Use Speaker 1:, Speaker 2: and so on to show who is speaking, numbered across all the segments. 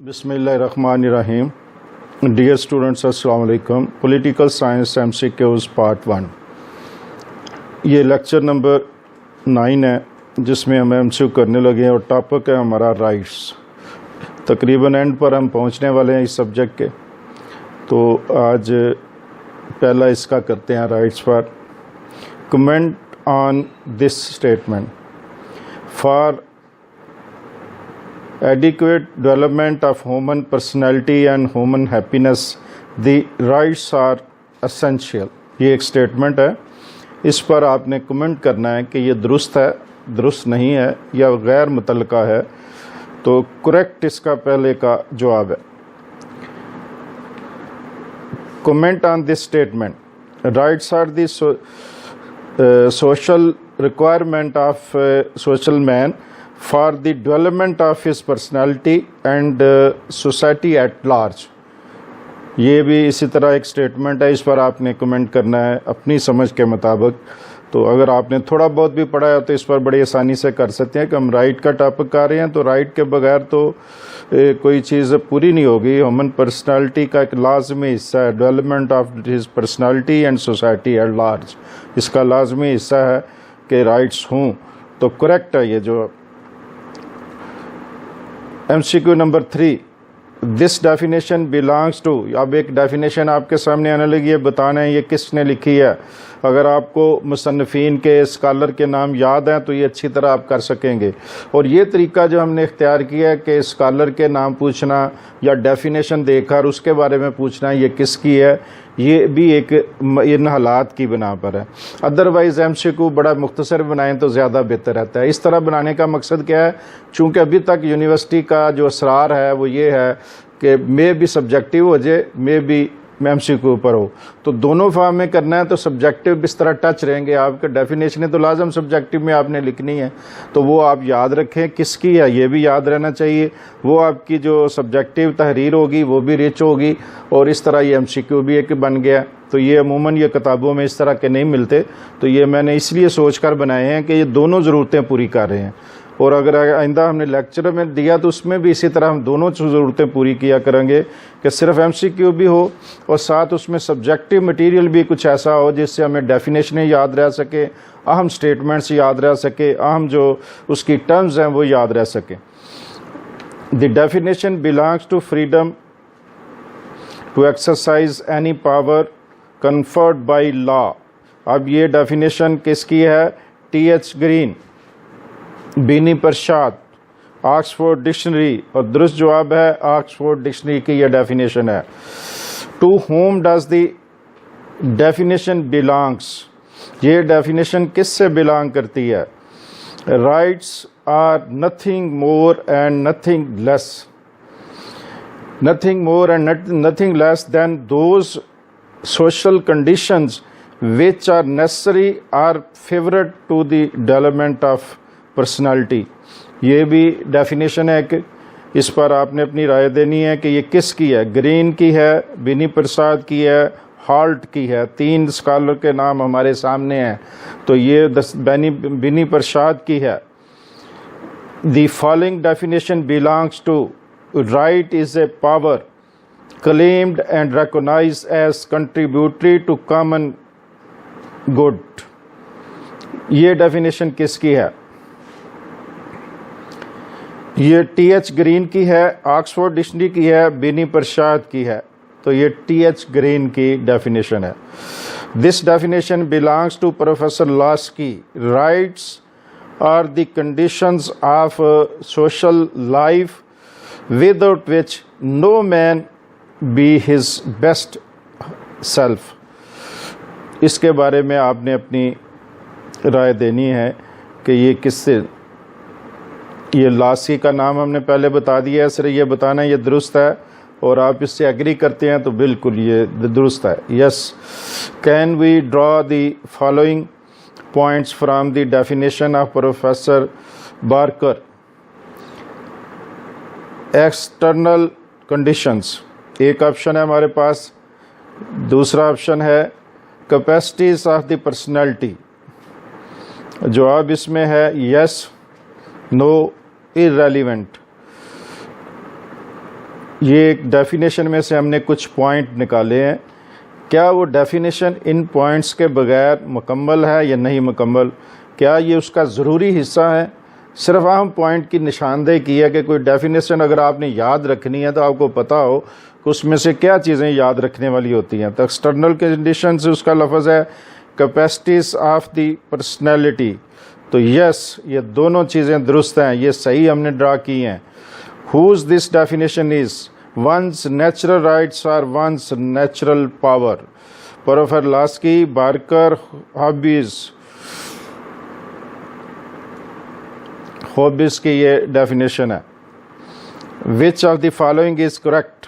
Speaker 1: बिस्मिल्लाहिर्रहमानिर्रहीम। Dear students, अस्सलाम वालेकुम। पॉलिटिकल साइंस MCQs पार्ट 1, ये लेक्चर नंबर 9 है जिसमें हम MCQ करने लगे हैं और टॉपिक है हमारा राइट्स। तकरीबन एंड पर हम पहुंचने वाले हैं इस सब्जेक्ट के। तो आज पहला इसका करते हैं राइट्स पर। Comment on this statement. For adequate development of human personality and human happiness, the rights are essential। ये एक स्टेटमेंट है, इस पर आपने कमेंट करना है कि ये दुरुस्त है, दुरुस्त नहीं है या गैर मुतल्लका है। तो करेक्ट इसका पहले का जवाब है। Comment on this statement. Rights are the social requirement of social man for the development of his personality and society at large। ये भी इसी तरह एक स्टेटमेंट है, इस पर आपने कमेंट करना है अपनी समझ के मुताबिक। तो अगर आपने थोड़ा बहुत भी पढ़ा है तो इस पर बड़ी आसानी से कर सकते हैं कि हम राइट का टॉपिक कर रहे हैं, तो राइट के बगैर तो कोई चीज़ पूरी नहीं होगी। ह्यूमन पर्सनालिटी का एक लाजमी हिस्सा है development of his personality and society at large. इसका लाजमी हिस्सा है कि राइट्स हों। तो करेक्ट है ये जो। MCQ number 3, this definition belongs to. अब एक डेफिनेशन आपके सामने आने लगी है, बताना है ये किसने लिखी है। अगर आपको मुसन्निफ़ीन के स्कॉलर के नाम याद हैं तो ये अच्छी तरह आप कर सकेंगे। और ये तरीका जो हमने इख्तियार किया है कि स्कॉलर के नाम पूछना या डेफिनेशन देकर उसके बारे में पूछना ये किसकी है, ये भी एक इन हालात की बिना पर है। अदरवाइज़ MCQ बड़ा मुख्तसर बनाएं तो ज़्यादा बेहतर रहता है। इस तरह बनाने का मकसद क्या है, चूँकि अभी तक यूनिवर्सिटी का जो असरार है वो ये है कि मे भी सब्जेक्टिव हो जाए, मे भी MCQ पर हो। तो दोनों फॉर्म में करना है तो सब्जेक्टिव इस तरह टच रहेंगे आपके। डेफिनेशन तो लाजम सब्जेक्टिव में आपने लिखनी है, तो वो आप याद रखें किसकी है, ये भी याद रहना चाहिए। वो आपकी जो सब्जेक्टिव तहरीर होगी वो भी रिच होगी और इस तरह ये MCQ भी एक बन गया। तो ये अमूमन ये किताबों में इस तरह के नहीं मिलते, तो ये मैंने इसलिए सोच कर बनाए हैं कि ये दोनों ज़रूरतें पूरी कर रहे हैं। और अगर आइंदा हमने लेक्चर में दिया तो उसमें भी इसी तरह हम दोनों ज़रूरतें पूरी किया करेंगे कि सिर्फ MCQ भी हो और साथ उसमें सब्जेक्टिव मटेरियल भी कुछ ऐसा हो जिससे हमें डेफिनेशनें याद रह सके, अहम स्टेटमेंट्स याद रह सके, अहम जो उसकी टर्म्स हैं वो याद रह सके। The definition belongs to freedom to exercise any power conferred by law. अब ये डेफिनेशन किसकी है? TH Green, Beni Prasad, Oxford dictionary. और दुरुस्त जवाब है ऑक्सफोर्ड डिक्शनरी की यह डेफिनेशन है। To whom does the definition belongs. ये डेफिनेशन किससे बिलोंग करती है? Rights are nothing more and nothing less, nothing more and nothing less than those social conditions which are necessary or favorable to the development of personality। ये भी definition है कि इस पर आपने अपनी राय देनी है कि ये किसकी है। ग्रीन की है, बीनी प्रसाद की है, हॉल्ट की है। 3 स्कॉलर के नाम हमारे सामने हैं, तो ये बीनी प्रसाद की है। The following definition belongs to right is a power claimed and recognized as contributory to common good. ये डेफिनेशन किसकी है? ये TH ग्रीन की है, ऑक्सफोर्ड डिक्शनरी की है, बीनी प्रसाद की है। तो ये TH ग्रीन की डेफिनेशन है। This definition belongs to professor Laski. Rights are the conditions of social life without which no man be his best self. इसके बारे में आपने अपनी राय देनी है कि ये किससे। ये लासी का नाम हमने पहले बता दिया है, सिर्फ ये बताना ये दुरुस्त है और आप इससे एग्री करते हैं तो बिल्कुल ये दुरुस्त है। Yes. Can we draw the following points from the definition of professor Barker. External conditions एक ऑप्शन है हमारे पास, दूसरा ऑप्शन है कैपेसिटीज ऑफ द पर्सनैलिटी। जवाब इसमें है यस, नो, इररेलेवेंट। ये एक डेफिनेशन में से हमने कुछ पॉइंट निकाले हैं। क्या वो डेफिनेशन इन पॉइंट्स के बगैर मुकम्मल है या नहीं मुकम्मल? क्या ये उसका ज़रूरी हिस्सा है? सिर्फ अहम पॉइंट की निशानदेही की है कि कोई डेफिनेशन अगर आपने याद रखनी है तो आपको पता हो कि उसमें से क्या चीज़ें याद रखने वाली होती हैं। तो एक्सटर्नल कंडीशन से उसका लफ्ज़ है कैपेसिटीज़ ऑफ द पर्सनैलिटी। तो यस, ये दोनों चीज़ें दुरुस्त हैं, ये सही हमने ड्रा की हैं। Whose this definition is one's natural rights or one's natural power. Professor Laski, Barker, Hobbes की ये डेफिनेशन है। Which of the following is correct?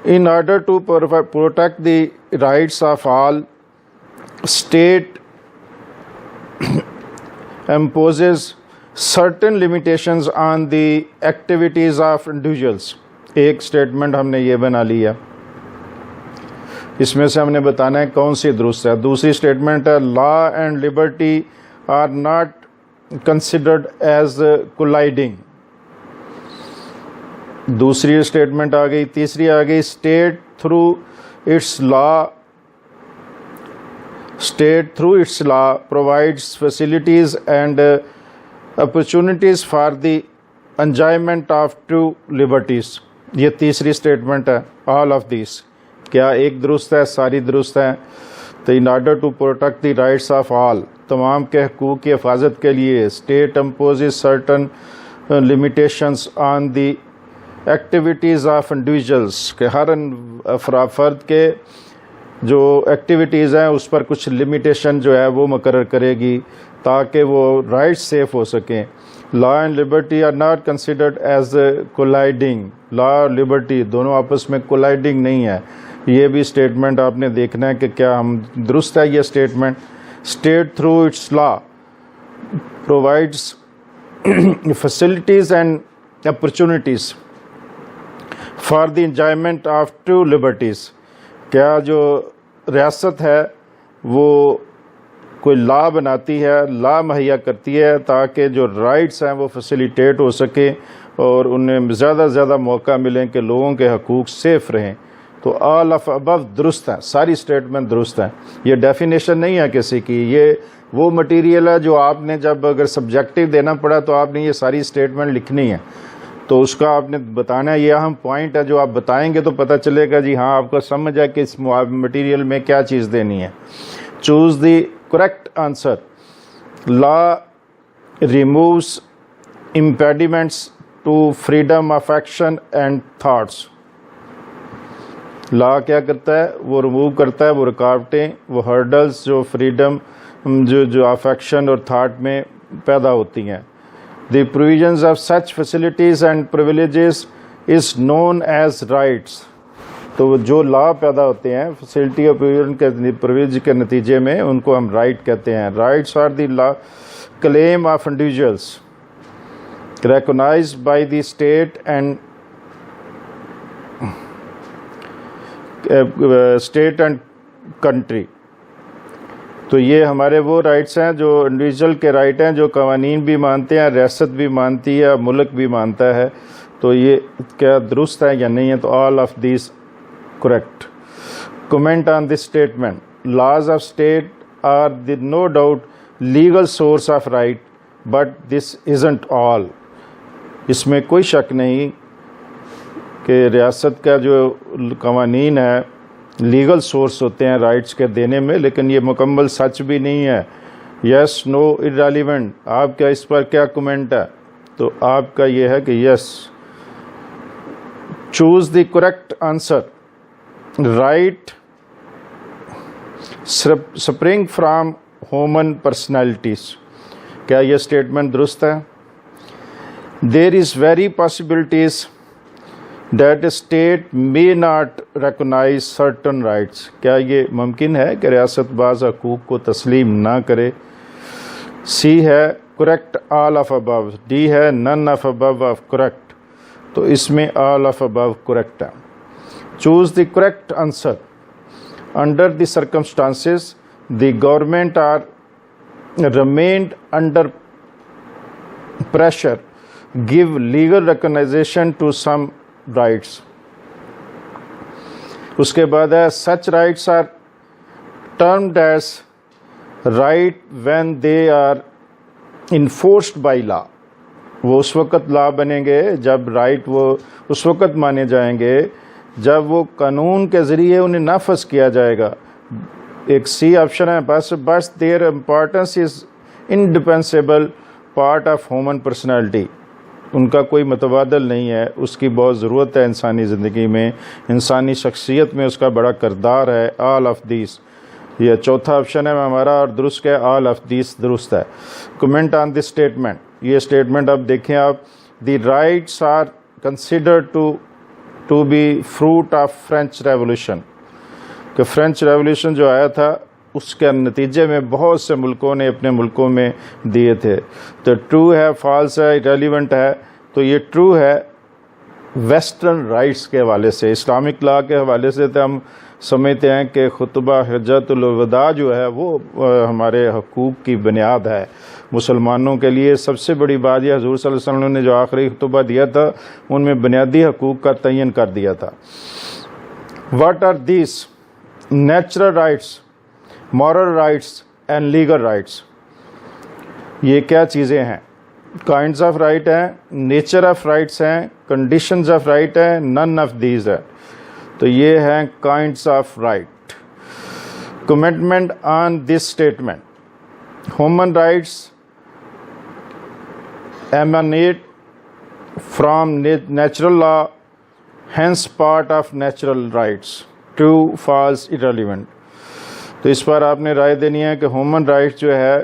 Speaker 1: In order to protect the rights of all, state imposes certain limitations on the activities of individuals। एक statement हमने ये बना लिया, इसमें से हमने बताना है कौन सी दुरुस्त है। दूसरी स्टेटमेंट है law and liberty are not considered as colliding. दूसरी स्टेटमेंट आ गई। तीसरी आ गई state through its law provides facilities and opportunities for the enjoyment of true liberties. ये तीसरी स्टेटमेंट है। ऑल ऑफ दिस क्या एक दुरुस्त है? सारी दुरुस्त है। तो in order to protect the rights of all, तमाम के हकूक़ की हिफाजत के लिए state imposes certain limitations on the activities of individuals, के हर फर्द के जो एक्टिविटीज़ हैं उस पर कुछ लिमिटेशन जो है वो मुकर्रर करेगी ताकि वो राइट्स सेफ हो सकें। Law and liberty are not considered as colliding. Law और लिबर्टी दोनों आपस में कोलाइडिंग नहीं है। ये भी स्टेटमेंट आपने देखना है कि क्या हम दुरुस्त है ये statement. State through its law provides facilities and opportunities for the enjoyment of true liberties. क्या जो रियासत है वो कोई लॉ बनाती है, लॉ मुहैया करती है ताकि जो राइट्स हैं वो फैसिलिटेट हो सके और उन्हें ज़्यादा से ज़्यादा मौका मिलें कि लोगों के हकूक़ सेफ़ रहें। तो ऑल ऑफ अबव दुरुस्त है, सारी स्टेटमेंट दुरुस्त है। ये डेफिनेशन नहीं है किसी की, ये वो मटेरियल है जो आपने जब अगर सब्जेक्टिव देना पड़ा तो आपने ये सारी स्टेटमेंट लिखनी है। तो उसका आपने बताना है, ये अहम पॉइंट है जो आप बताएंगे तो पता चलेगा जी हाँ आपको समझ है कि इस मटेरियल में क्या चीज़ देनी है। Choose the correct answer. Law removes impediments to freedom of action and thoughts. Law क्या करता है? वो रिमूव करता है वो रुकावटें, वो हर्डल्स जो फ्रीडम जो ऑफ एक्शन और थाट में पैदा होती हैं। The provisions of such facilities and privileges is known as rights। तो जो लॉ पैदा होते हैं फैसिलिटी और प्रिविलेज के नतीजे में उनको हम राइट कहते हैं। Rights are the law claim of individuals recognized by the state and country। तो ये हमारे वो राइट्स हैं जो इंडिविजुअल के राइट हैं जो कवानीन भी मानते हैं, रियासत भी मानती है, मुल्क भी मानता है। तो ये क्या दुरुस्त है या नहीं है? तो all of this correct. Comment on this statement. Laws of state are the no doubt legal source of right but this isn't all. इसमें कोई शक नहीं कि रियासत का जो कवानीन है लीगल सोर्स होते हैं राइट्स के देने में, लेकिन ये मुकम्मल सच भी नहीं है। Yes, no, irrelevant. आपका इस पर क्या कमेंट है? तो आपका ये है कि yes. Choose the correct answer. Right spring from human personalities. क्या ये स्टेटमेंट दुरुस्त है? There is very possibilities that a state may not recognize certain rights। क्या ये मुमकिन है कि रियासत बाज़ हकूक़ को तस्लीम ना करे? सी है correct all of above. D है none of above of correct. तो इसमें ऑल ऑफ अबव करेक्ट है। Choose the correct answer. Under the circumstances the government are remained under pressure give legal recognition to some rights। उसके बाद है सच rights are termed as right when they are enforced by law. वो उस वक़्त law बनेंगे जब right वो उस वक़्त माने जाएंगे जब वो कानून के ज़रिए उन्हें नाफज किया जाएगा। एक सी ऑप्शन है बस there importance is indispensable part of human personality. उनका कोई मुतबादल नहीं है, उसकी बहुत ज़रूरत है इंसानी ज़िंदगी में, इंसानी शख्सियत में उसका बड़ा किरदार है। ऑल ऑफ दिस, यह चौथा ऑप्शन है हमारा और दुरुस्त है, ऑल ऑफ दिस दुरुस्त है। कमेंट ऑन दिस स्टेटमेंट, ये स्टेटमेंट अब देखें आप। The rights are considered to be fruit of French revolution, कि फ्रेंच रेवोल्यूशन जो आया था उसके नतीजे में बहुत से मुल्कों ने अपने मुल्कों में दिए थे। तो ट्रू है, फॉल्स है, इरेलीवेंट है। तो ये ट्रू है वेस्टर्न राइट्स के हवाले से, इस्लामिक लॉ के हवाले से तो हम समझते हैं कि खुतबा हज्जतुल वदा जो है वो हमारे हकूक़ की बुनियाद है। मुसलमानों के लिए सबसे बड़ी बात यह हुज़ूर सल्लल्लाहु अलैहि वसल्लम ने जो आखिरी खुतबा दिया था उनमें बुनियादी हकूक़ का तयन कर दिया था। What are this natural rights, moral rights and legal rights? ये क्या चीज़ें हैं? काइंड्स ऑफ राइट हैं, नेचर ऑफ राइट्स हैं, कंडीशंस ऑफ राइट हैं, नन ऑफ दीज है। तो ये हैं kinds of right. Commitment on this statement, human rights emanate from natural law, hence part of natural rights. True, false, irrelevant. तो इस पर आपने राय देनी है कि ह्यूमन राइट्स जो है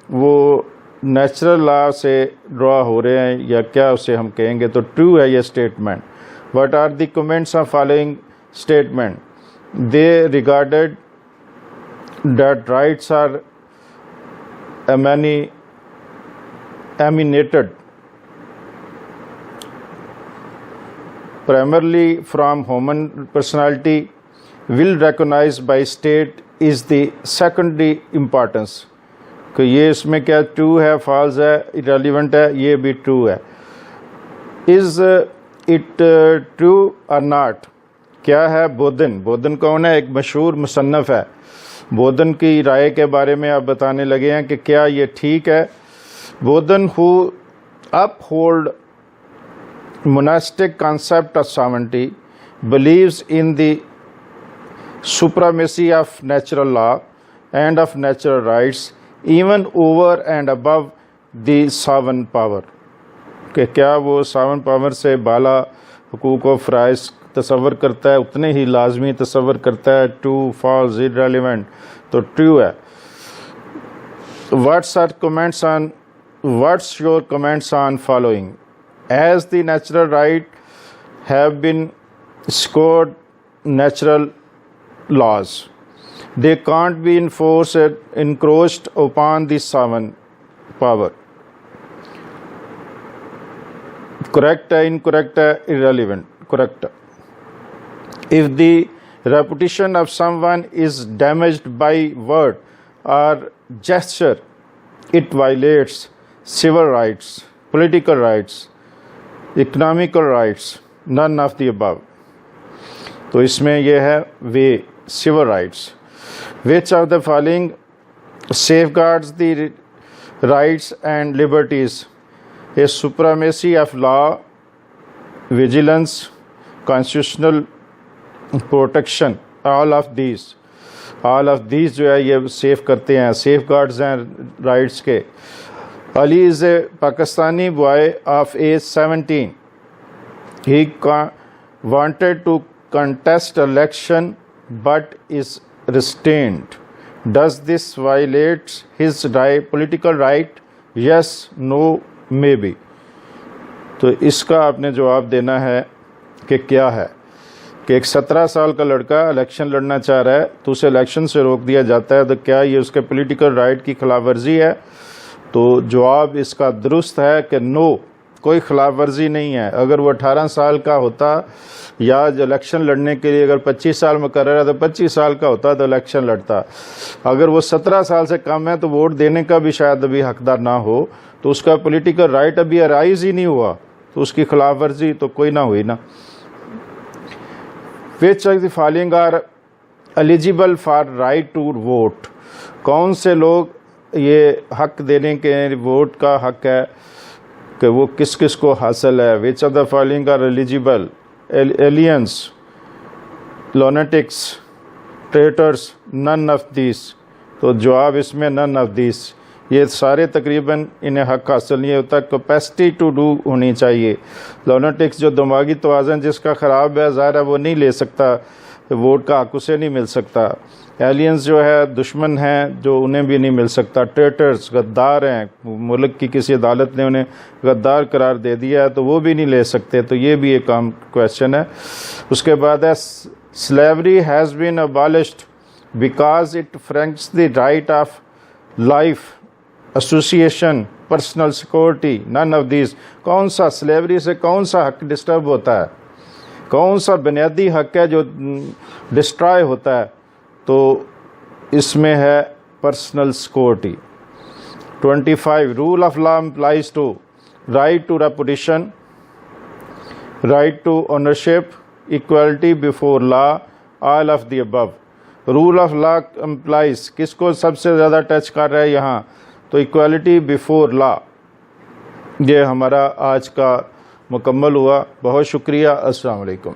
Speaker 1: वो नेचुरल लॉ से ड्रॉ हो रहे हैं या क्या उसे हम कहेंगे। तो ट्रू है ये statement. What are the comments of following statement? They regarded that rights are emanated primarily from human personality, will recognized by state is the secondary importance। कि ये इसमें क्या ट्रू है, फॉल्स है, इरेलीवेंट है? ये भी ट्रू है। इज़ इट ट्रू और नॉट? क्या है बोधन? बोधन कौन है? एक मशहूर मुसन्नफ़ है। बोधन की राय के बारे में आप बताने लगे हैं कि क्या ये ठीक है। Bodin who uphold monastic concept of sovereignty, believes in the supremacy of natural law and of natural rights even over and above the sovereign power। कि क्या वो sovereign power से बाला हुकूक व फ़राइज़ तसव्वुर करता है, उतने ही लाजमी तसव्वुर करता है। True, false, irrelevant? तो ट्रू है। What's your comments on following? As the natural right have been scored natural laws, they can't be encroached upon the sovereign power। Correct है, incorrect है, irrelevant? Correct। If the reputation of someone is damaged by word or gesture, it violates civil rights, political rights, economical rights, none of the above। तो इसमें यह है वे civil rights। Which of the following safeguards the rights and liberties? A supremacy of law, vigilance, constitutional protection, all of these जो है ये safe करते हैं, safe guards हैं राइट्स के। Ali is a Pakistani boy of age 17। He wanted to contest election but is restrained. Does this violates his political right? Yes, no, maybe. तो इसका आपने जवाब देना है कि क्या है। कि एक 17 साल का लड़का इलेक्शन लड़ना चाह रहा है तो उसे इलेक्शन से रोक दिया जाता है, तो क्या ये उसके पॉलिटिकल राइट की खिलाफ वर्जी है? तो जवाब इसका दुरुस्त है कि नो, कोई खिलाफ वर्जी नहीं है। अगर वो 18 साल का होता या इलेक्शन लड़ने के लिए अगर 25 साल मुकर्रर है तो 25 साल का होता तो इलेक्शन लड़ता। अगर वो 17 साल से कम है तो वोट देने का भी शायद अभी हकदार ना हो, तो उसका पॉलिटिकल राइट अभी अराइज ही नहीं हुआ, तो उसकी खिलाफ वर्जी तो कोई ना हुई ना। Which of the following are eligible for right to vote, कौन से लोग ये हक देने के वोट का हक है कि वो किस किस को हासिल है। Which of the following are eligible, aliens, lunatics, traitors, none of this. तो जवाब इसमें नन ऑफ दिस, ये सारे तकरीबन इन्हें हक हासिल नहीं होता। कैपेसिटी टू डू होनी चाहिए। लॉनेटिक्स जो दिमागी तवाज़न जिसका ख़राब है, ज़ाहिर है वो नहीं ले सकता, वोट का हक उसे नहीं मिल सकता। एलियंस जो है दुश्मन हैं, जो उन्हें भी नहीं मिल सकता। ट्रेटर्स गद्दार हैं, मुल्क की किसी अदालत ने उन्हें गद्दार करार दे दिया है तो वो भी नहीं ले सकते। तो ये भी एक आम क्वेश्चन है। उसके बाद है slavery has been abolished because it franks the right of life, association, personal security, none of this. कौन सा स्लेवरी से कौन सा हक डिस्टर्ब होता है, कौन सा बुनियादी हक है जो डिस्ट्रॉय होता है? तो इसमें है personal security. 25 rule of law applies to right to reputation, right to ownership, equality before law, all of the above. Rule of law applies किसको सबसे ज़्यादा टच कर रहा है यहाँ? तो इक्वलिटी बिफोर लॉ। ये हमारा आज का मुकम्मल हुआ। बहुत शुक्रिया। अस्सलाम वालेकुम।